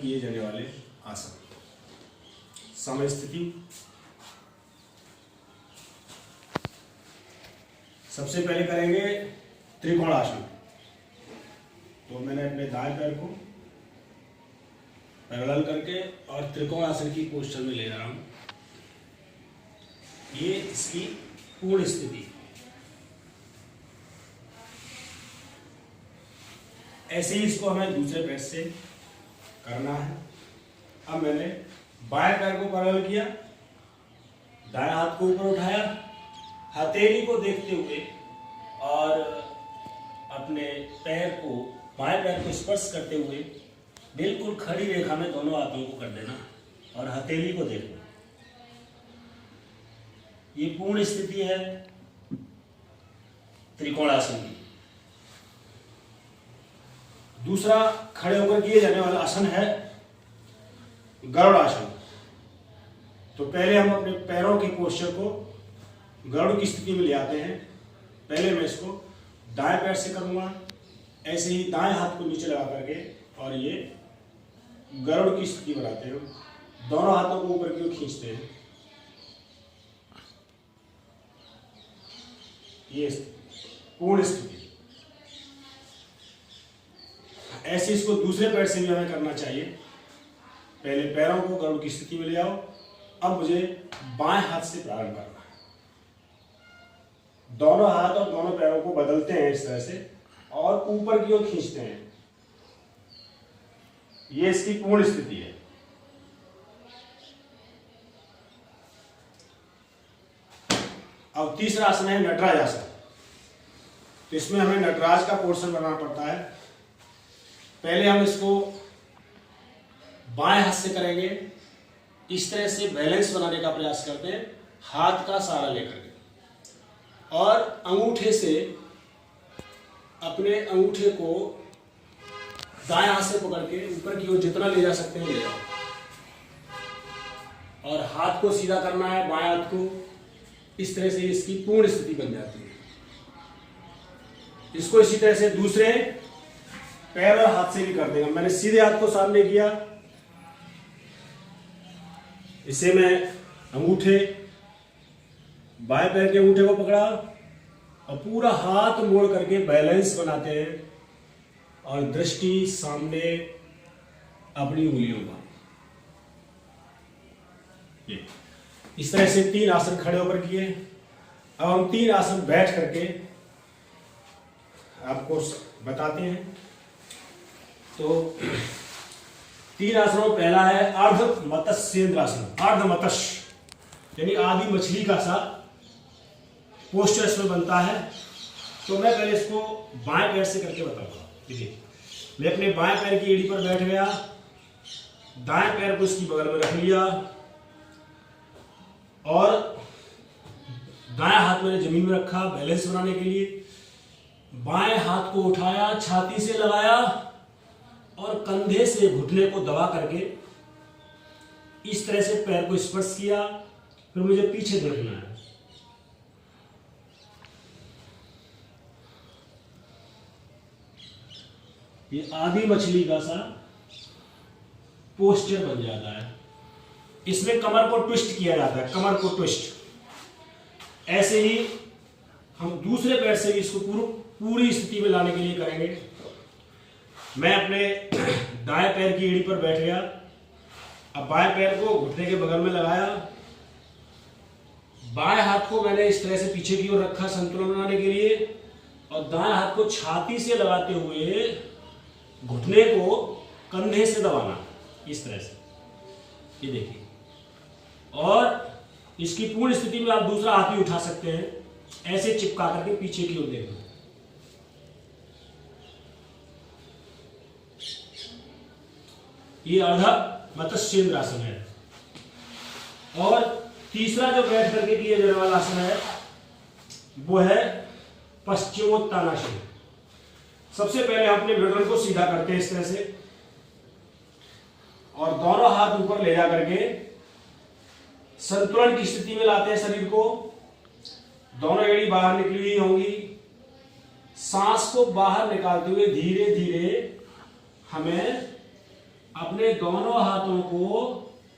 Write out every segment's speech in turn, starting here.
किए जाने वाले आसन। समय स्थिति। सबसे पहले करेंगे त्रिकोण आसन। तो मैंने अपने दाएं पैर को पैरेलल करके और त्रिकोण आसन की पोस्टर में ले रहा हूं। ये इसकी पूर्ण स्थिति। ऐसे ही इसको हमें दूसरे पैर से करना है। अब मैंने बाएं पैर को पैरेलल किया, दाएं हाथ को ऊपर उठाया, हथेली को देखते हुए और अपने पैर को, बाएं पैर को स्पर्श करते हुए बिल्कुल खड़ी रेखा में दोनों हाथों को कर देना और हथेली को देखना। ये पूर्ण स्थिति है त्रिकोणासन की। दूसरा खड़े होकर किए जाने वाला आसन है गरुड़ आसन। तो पहले हम अपने पैरों की पोस्चर को गरुड़ की स्थिति में ले आते हैं। पहले मैं इसको दाएं पैर से करूंगा, ऐसे ही दाएं हाथ को नीचे लगा करके और ये गरुड़ की स्थिति बनाते हैं। दोनों हाथों को ऊपर की ओर खींचते हैं। ये पूर्ण स्थिति। ऐसे इसको दूसरे पैर से भी हमें करना चाहिए। पहले पैरों को गरुड़ की स्थिति में ले आओ। अब मुझे बाएं हाथ से प्रारंभ करना है। दोनों हाथ और दोनों पैरों को बदलते हैं इस तरह से और ऊपर की ओर खींचते हैं। ये इसकी पूर्ण स्थिति है। अब तीसरा आसन है नटराज आसन। तो इसमें हमें नटराज का पोर्शन बनाना पड़ता है। पहले हम इसको बाएं हाथ से करेंगे। इस तरह से बैलेंस बनाने का प्रयास करते हैं, हाथ का सहारा लेकर के, और अंगूठे से अपने अंगूठे को दाएं हाथ से पकड़ के ऊपर की ओर जितना ले जा सकते हैं ले जाओ। और हाथ को सीधा करना है, बाएं हाथ को। इस तरह से इसकी पूर्ण स्थिति बन जाती है। इसको इसी तरह से दूसरे पैर और हाथ से भी कर देगा। मैंने सीधे हाथ को सामने किया, इसे मैं अंगूठे, बाएं पैर के अंगूठे को पकड़ा और पूरा हाथ मोड़ करके बैलेंस बनाते हैं और दृष्टि सामने अपनी उंगलियों का। इस तरह से 3 आसन खड़े होकर किए। अब हम 3 आसन बैठ करके आपको बताते हैं। तो 3 आसनों, पहला है अर्ध मत्स्येंद्र आसन। अर्ध मत्स्य यानी आधी मछली का सा पोस्चर इसमें बनता है। तो मैं पहले इसको बाएं पैर से करके बताऊंगा। देखिए, मैं अपने बाएं पैर की एड़ी पर बैठ गया, दाएं पैर को इसकी बगल में रख लिया और दाएं हाथ मैंने जमीन में रखा बैलेंस बनाने के लिए। बाएं हाथ को उठाया, छाती से लगाया और कंधे से घुटने को दबा करके इस तरह से पैर को स्पर्श किया। फिर मुझे पीछे देखना है। ये आधी मछली का सा पोस्चर बन जाता है। इसमें कमर को ट्विस्ट किया जाता है, कमर को ट्विस्ट। ऐसे ही हम दूसरे पैर से भी इसको पूरी स्थिति में लाने के लिए करेंगे। मैं अपने दाएं पैर की एड़ी पर बैठ गया। अब बाएं पैर को घुटने के बगल में लगाया, बाएं हाथ को मैंने इस तरह से पीछे की ओर रखा संतुलन बनाने के लिए, और दाएं हाथ को छाती से लगाते हुए घुटने को कंधे से दबाना इस तरह से। ये देखिए, और इसकी पूर्ण स्थिति में आप दूसरा हाथ भी उठा सकते हैं, ऐसे चिपका करके पीछे की ओर देखना। ये अर्ध मत्स्येंद्र आसन है। और तीसरा जो बैठ करके किया जाने वाला आसन है वो है पश्चिमोत्तानासन। सबसे पहले हम अपने गर्दन को सीधा करते हैं इस तरह से और दोनों हाथ ऊपर ले जा करके संतुलन की स्थिति में लाते हैं शरीर को। दोनों एड़ी बाहर निकली हुई होंगी। सांस को बाहर निकालते हुए धीरे धीरे हमें अपने दोनों हाथों को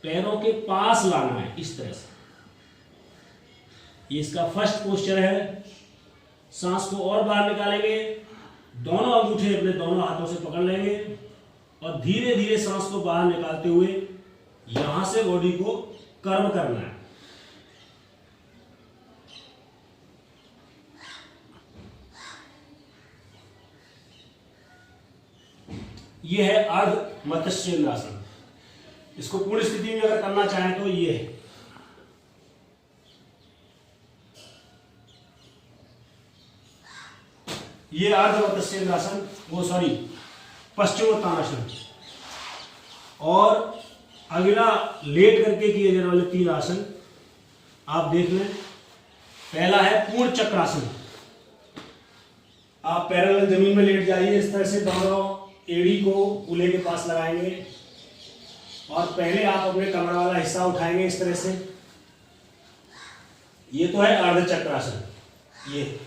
पैरों के पास लाना है, इस तरह से। ये इसका फर्स्ट पोस्चर है। सांस को और बाहर निकालेंगे, दोनों अंगूठे अपने दोनों हाथों से पकड़ लेंगे और धीरे धीरे सांस को बाहर निकालते हुए यहां से बॉडी को कर्व करना है। यह है अर्ध मत्स्य आसन। इसको पूर्ण स्थिति में अगर करना चाहें तो ये है। ये अर्ध मत्स्य आसन, वो सॉरी पश्चिमोत्तानासन। और अगला लेट करके किए जाने वाले 3 आसन आप देख लें। पहला है पूर्ण चक्रासन। आप पैरेलल जमीन में लेट जाइए, इस तरह से दोनों एड़ी को कूल्हे के पास लगाएंगे और पहले आप अपने कमर वाला हिस्सा उठाएंगे इस तरह से। ये तो है अर्ध चक्रासन, ये।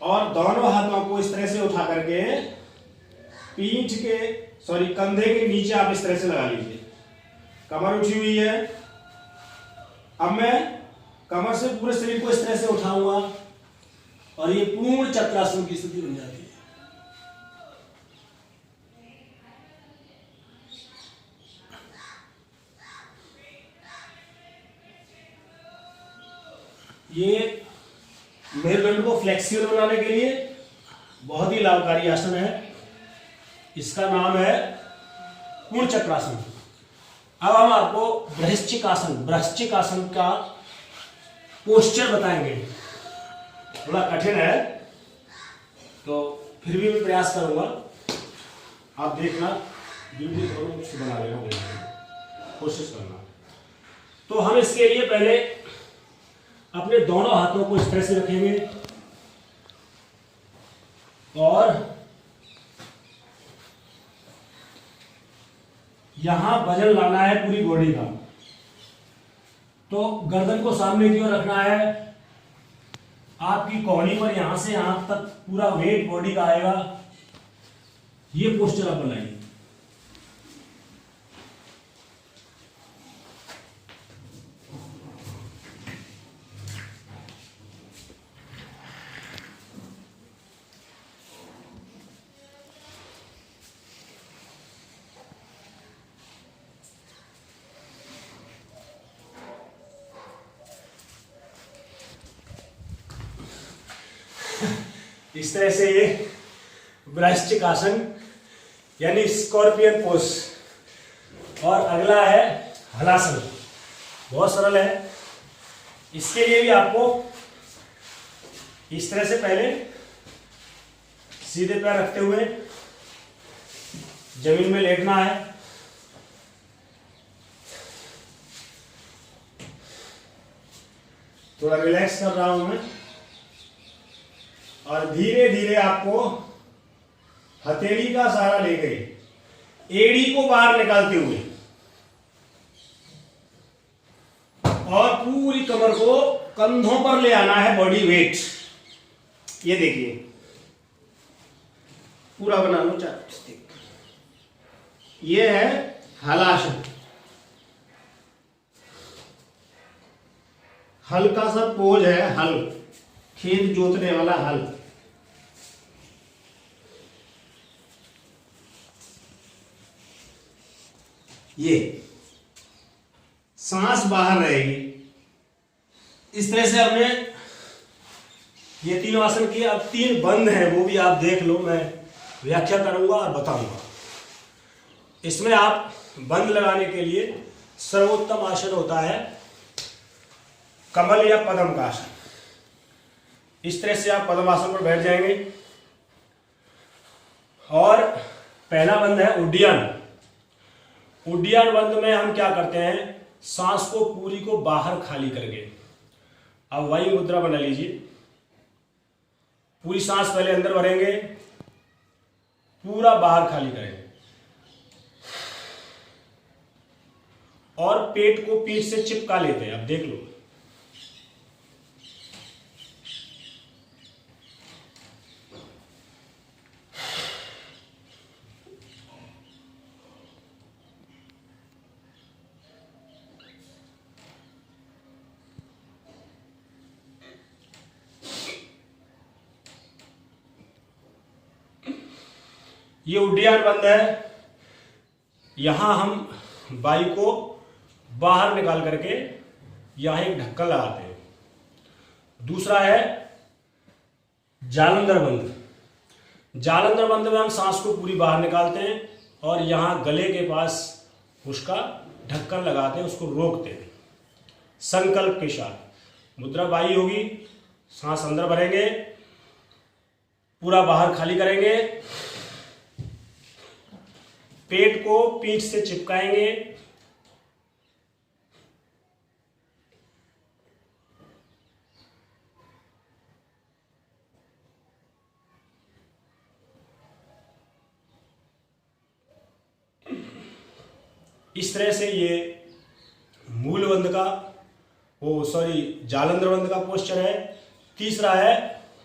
और दोनों हाथों को इस तरह से उठा करके पीठ के कंधे के नीचे आप इस तरह से लगा लीजिए। कमर उठी हुई है। अब मैं कमर से पूरे शरीर को इस तरह से उठाऊंगा और ये पूर्ण चक्रासन की स्थिति बन जाती है। ये मेरुदंड को फ्लेक्सिबल बनाने के लिए बहुत ही लाभकारी आसन है। इसका नाम है पूर्ण चक्रासन। अब हम आपको बृहस्पतिक आसन का पोस्चर बताएंगे। थोड़ा कठिन है तो फिर भी मैं प्रयास करूंगा, आप देखना, वीडियो थोड़ा से बना लेना, कोशिश करना। तो हम इसके लिए पहले अपने दोनों हाथों को इस तरह से रखेंगे और यहां वजन लाना है पूरी बॉडी का। तो गर्दन को सामने की ओर रखना है। आपकी कोहनी पर यहां से यहां तक पूरा वेट बॉडी का आएगा। ये पोस्चर आप बनाइए। इस तरह से ये बृहस्पतिक आसन यानी स्कॉर्पियन पोज। और अगला है हलासन। बहुत सरल है। इसके लिए भी आपको इस तरह से पहले सीधे पैर रखते हुए जमीन में लेटना है। थोड़ा रिलैक्स कर रहा हूं मैं। और धीरे धीरे आपको हथेली का सहारा लेके एड़ी को बाहर निकालते हुए और पूरी कमर को कंधों पर ले आना है, बॉडी वेट। ये देखिए, पूरा बना लो चार। ये है हलासन। हल्का सा पोज है, हल, खेत जोतने वाला हल। ये सांस बाहर रहेगी। इस तरह से हमने ये तीनों आसन किए। अब 3 बंद हैं, वो भी आप देख लो, मैं व्याख्या करूंगा और बताऊंगा। इसमें आप बंद लगाने के लिए सर्वोत्तम आसन होता है कमल या पद्म का आसन। इस तरह से आप पद्मासन पर बैठ जाएंगे। और पहला बंद है उड्डयन। उड्डयन बंद में हम क्या करते हैं, सांस को पूरी को बाहर खाली करके, अब वायु मुद्रा बना लीजिए। पूरी सांस पहले अंदर भरेंगे, पूरा बाहर खाली करेंगे और पेट को पीठ से चिपका लेते हैं। अब देख लो, ये उड्डयन बंद है, यहां हम वायु को बाहर निकाल करके यहां एक ढक्कन लगाते हैं। दूसरा है जालंधर बंद। जालंधर बंद में हम सांस को पूरी बाहर निकालते हैं और यहां गले के पास उसका ढक्कन लगाते हैं, उसको रोकते हैं संकल्प के साथ। मुद्रा बाई होगी, सांस अंदर भरेंगे, पूरा बाहर खाली करेंगे, पेट को पीठ से चिपकाएंगे, इस तरह से ये मूल बंद का जालंधर बंद का पोस्चर है। तीसरा है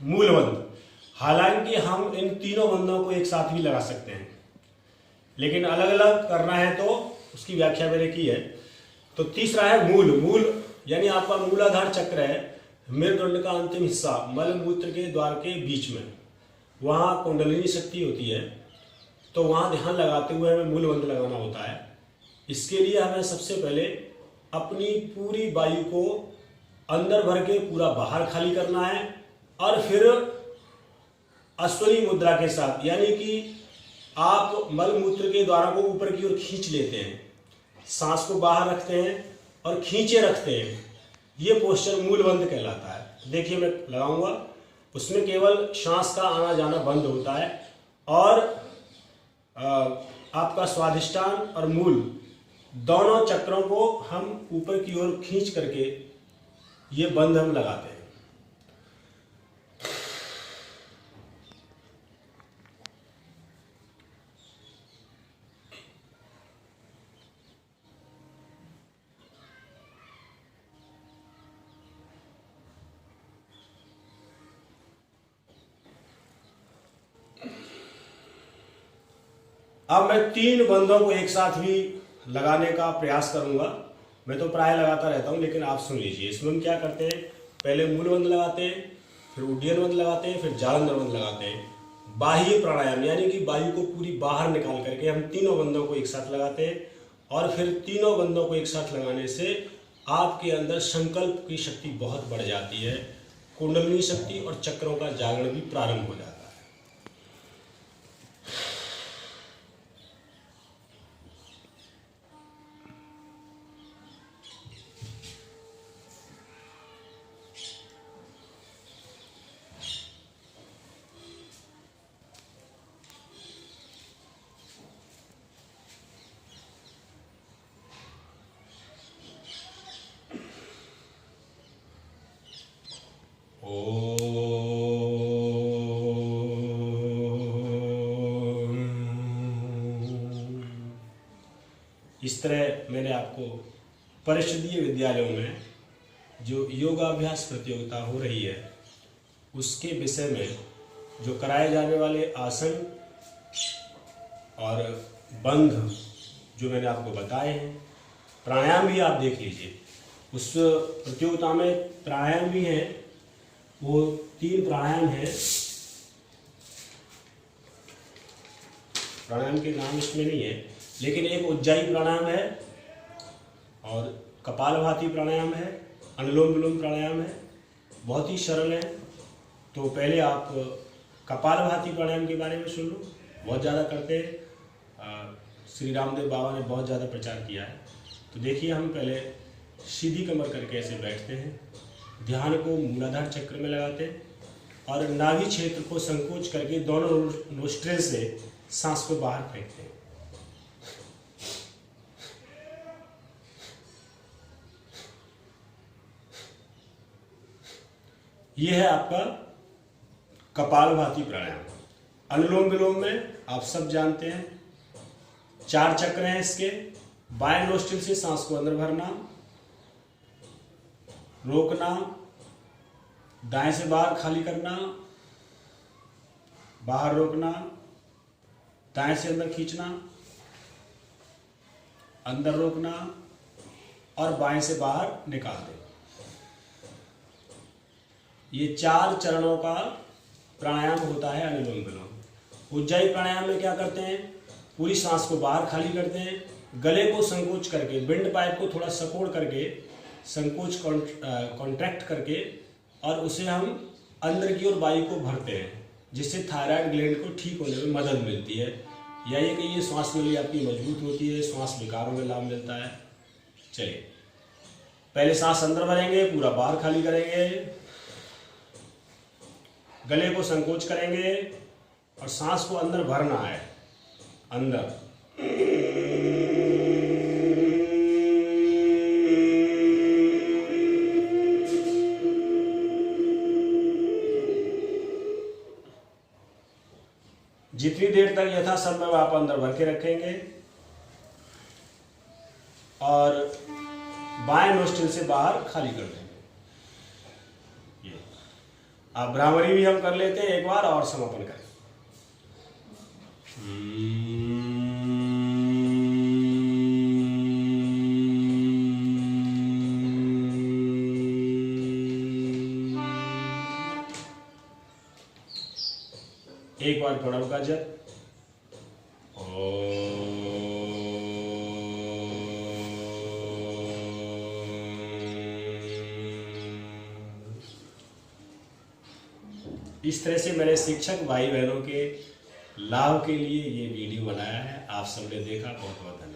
मूल बंद। हालांकि हम इन तीनों बंदों को एक साथ भी लगा सकते हैं, लेकिन अलग अलग करना है तो उसकी व्याख्या मैंने की है। तो तीसरा है मूल यानी आपका मूलाधार चक्र है, मेरुदंड का अंतिम हिस्सा, मल मूत्र के द्वार के बीच में, वहां कुंडलिनी शक्ति होती है। तो वहां ध्यान लगाते हुए हमें मूल बंद लगाना होता है। इसके लिए हमें सबसे पहले अपनी पूरी वायु को अंदर भर के पूरा बाहर खाली करना है और फिर अश्वनी मुद्रा के साथ, यानी कि आप मल मूत्र के द्वारा को ऊपर की ओर खींच लेते हैं, सांस को बाहर रखते हैं और खींचे रखते हैं। ये पोस्चर मूल बंद कहलाता है। देखिए मैं लगाऊंगा, उसमें केवल सांस का आना जाना बंद होता है और आपका स्वाधिष्ठान और मूल दोनों चक्रों को हम ऊपर की ओर खींच करके ये बंद हम लगाते हैं। अब मैं 3 बंदों को एक साथ भी लगाने का प्रयास करूंगा। मैं तो प्राय लगाता रहता हूं, लेकिन आप सुन लीजिए। इसमें हम क्या करते हैं, पहले मूल बंद लगाते हैं, फिर उड्डयन बंद लगाते हैं, फिर जालंधर बंद लगाते हैं। बाह्य प्राणायाम यानी कि वायु को पूरी बाहर निकाल करके हम तीनों बंदों को एक साथ लगाते हैं और फिर तीनों बंदों को एक साथ लगाने से आपके अंदर संकल्प की शक्ति बहुत बढ़ जाती है, कुंडलिनी शक्ति और चक्रों का जागरण भी प्रारंभ हो जाता है। इस तरह मैंने आपको परिषदीय विद्यालयों में जो योगाभ्यास प्रतियोगिता हो रही है उसके विषय में जो कराए जाने वाले आसन और बंध जो मैंने आपको बताए हैं, प्राणायाम भी आप देख लीजिए। उस प्रतियोगिता में प्राणायाम भी हैं, वो 3 प्राणायाम हैं। प्राणायाम के नाम इसमें नहीं है, लेकिन एक उज्जाई प्राणायाम है और कपालभाति प्राणायाम है, अनुलोम विलोम प्राणायाम है, बहुत ही सरल है। तो पहले आप कपालभाति प्राणायाम के बारे में सुन लो, बहुत ज़्यादा करते हैं, श्री रामदेव बाबा ने बहुत ज़्यादा प्रचार किया है। तो देखिए, हम पहले सीधी कमर करके ऐसे बैठते हैं, ध्यान को मूलाधार चक्र में लगाते हैं और नाभि क्षेत्र को संकोच करके दोनों नोस्ट्रिल से सांस को बाहर फेंकते हैं। यह है आपका कपालभाति प्राणायाम। अनुलोम विलोम में आप सब जानते हैं 4 चक्र हैं इसके। बाएं नोस्ट्रिल से सांस को अंदर भरना, रोकना, दाएं से बाहर खाली करना, बाहर रोकना, दाएं से अंदर खींचना, अंदर रोकना और बाएं से बाहर निकाल देना। ये 4 चरणों का प्राणायाम होता है अनुलोम विलोम। उज्जाई प्राणायाम में क्या करते हैं, पूरी सांस को बाहर खाली करते हैं, गले को संकोच करके, विंड पाइप को थोड़ा सपोर्ट करके, संकोच कॉन्ट्रैक्ट करके, और उसे हम अंदर की ओर वायु को भरते हैं, जिससे थायराइड ग्लैंड को ठीक होने में मदद मिलती है। या ये कहिए श्वास नली आपकी मजबूत होती है, श्वास विकारों में लाभ मिलता है। चलिए पहले सांस अंदर भरेंगे, पूरा बाहर खाली करेंगे, गले को संकोच करेंगे और सांस को अंदर भरना है, अंदर। जितनी देर तक यथासंभव आप अंदर भर के रखेंगे और बाएं नोस्ट्रिल से बाहर खाली कर देंगे। ये आप भ्रामरी भी हम कर लेते हैं एक बार और समापन करें। एक बार प्रणव का जप। इस तरह से मैंने शिक्षक भाई बहनों के लाभ के लिए ये वीडियो बनाया है। आप सबने देखा, बहुत बहुत धन्यवाद।